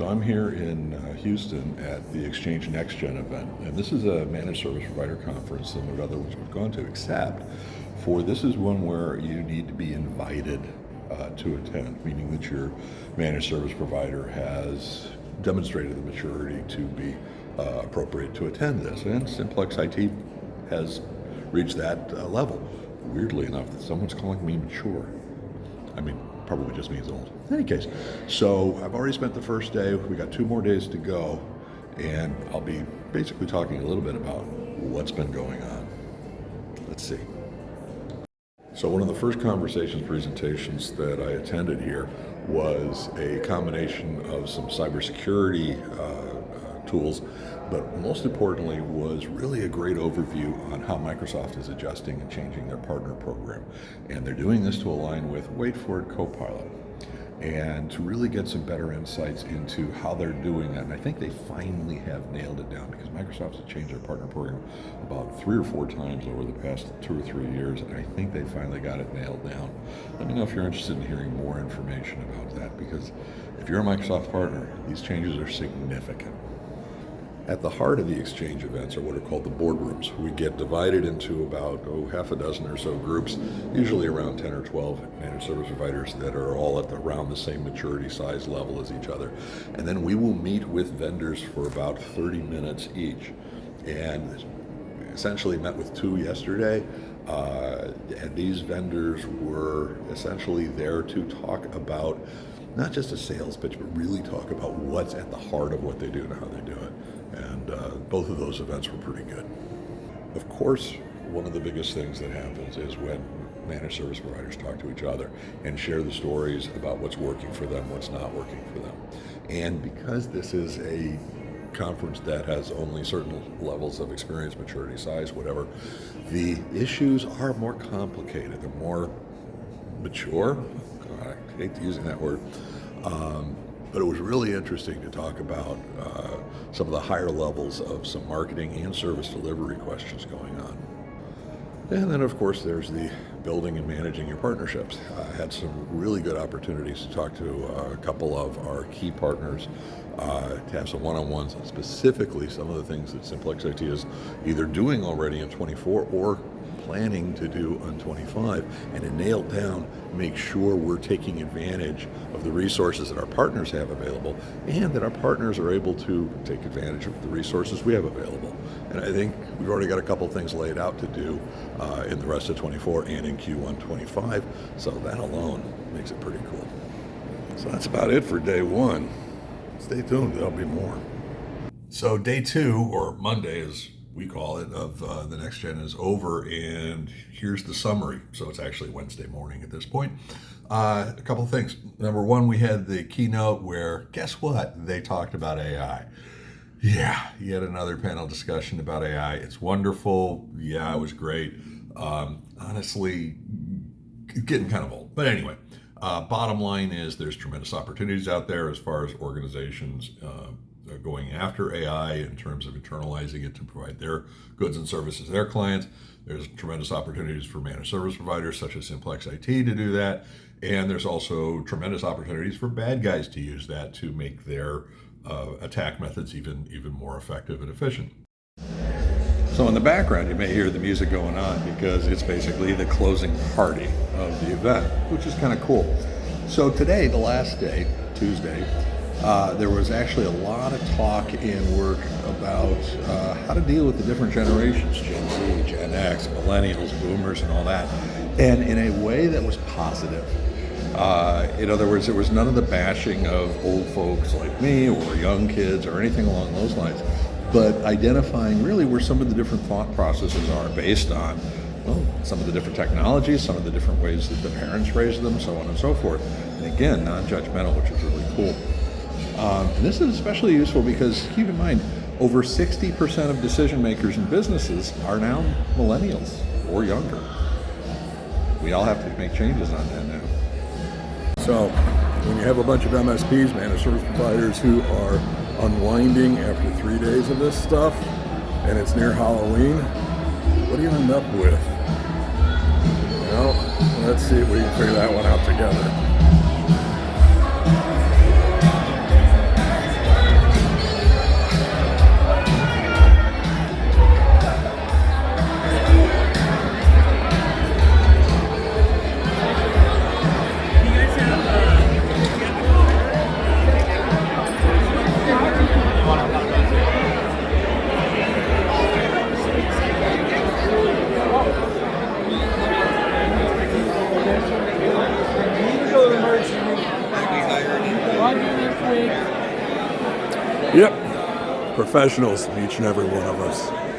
So I'm here in Houston at the Exchange Nexgen event, and this is a managed service provider conference similar to others we've gone to, except for this is one where you need to be invited to attend, meaning that your managed service provider has demonstrated the maturity to be appropriate to attend this, and Simplex IT has reached that level. Weirdly enough, that someone's calling me mature. I mean, probably just means old. In any case, so I've already spent the first day. We got 2 more days to go, and I'll be basically talking a little bit about what's been going on. Let's see. So one of the first presentations that I attended here was a combination of some cybersecurity tools, but most importantly was really a great overview on how Microsoft is adjusting and changing their partner program. And they're doing this to align with, wait for it, Copilot, and to really get some better insights into how they're doing that. And I think they finally have nailed it down, because Microsoft has changed their partner program about 3 or 4 times over the past 2 or 3 years, and I think they finally got it nailed down. Let me know if you're interested in hearing more information about that, because if you're a Microsoft partner, these changes are significant. At the heart of the Exchange events are what are called the boardrooms. We get divided into about half a dozen or so groups, usually around 10 or 12 managed service providers that are all at around the same maturity size level as each other. And then we will meet with vendors for about 30 minutes each. And essentially met with 2 yesterday. And these vendors were essentially there to talk about not just a sales pitch, but really talk about what's at the heart of what they do and how they do it. And both of those events were pretty good. Of course, one of the biggest things that happens is when managed service providers talk to each other and share the stories about what's working for them, what's not working for them. And because this is a conference that has only certain levels of experience, maturity, size, whatever, the issues are more complicated. They're more mature. God, I hate using that word. But it was really interesting to talk about some of the higher levels of some marketing and service delivery questions going on. And then, of course, there's the building and managing your partnerships. I had some really good opportunities to talk to a couple of our key partners, to have some one-on-ones, specifically some of the things that Simplex IT is either doing already in 24 or planning to do on 25, and to nail down, make sure we're taking advantage of the resources that our partners have available, and that our partners are able to take advantage of the resources we have available. And I think we've already got a couple things laid out to do in the rest of 24 and in Q1 25, so that alone makes it pretty cool. So that's about it for day 1. Stay tuned, there'll be more. So day 2, or Monday as we call it, of the Nexgen is over, and here's the summary. So it's actually Wednesday morning at this point. A couple of things. Number 1, we had the keynote where, guess what? They talked about AI. Yeah, yet another panel discussion about AI. It's wonderful. Yeah, it was great. Honestly, getting kind of old. But anyway, bottom line is there's tremendous opportunities out there as far as organizations going after AI in terms of internalizing it to provide their goods and services to their clients. There's tremendous opportunities for managed service providers such as Simplex IT to do that. And there's also tremendous opportunities for bad guys to use that to make their attack methods even more effective and efficient. So in the background, you may hear the music going on because it's basically the closing party of the event, which is kind of cool. So today, the last day, Tuesday, there was actually a lot of talk and work about how to deal with the different generations, Gen Z, Gen X, millennials, boomers, and all that, and in a way that was positive. In other words, there was none of the bashing of old folks like me or young kids or anything along those lines, but identifying really where some of the different thought processes are based on, well, some of the different technologies, some of the different ways that the parents raised them, so on and so forth. And again, non-judgmental, which is really cool. And this is especially useful because, keep in mind, over 60% of decision makers in businesses are now millennials or younger. We all have to make changes on that now. So when you have a bunch of MSPs, managed service providers, who are unwinding after 3 days of this stuff, and it's near Halloween, what do you end up with? Well, let's see if we can figure that one out together. Yep. Professionals, each and every one of us.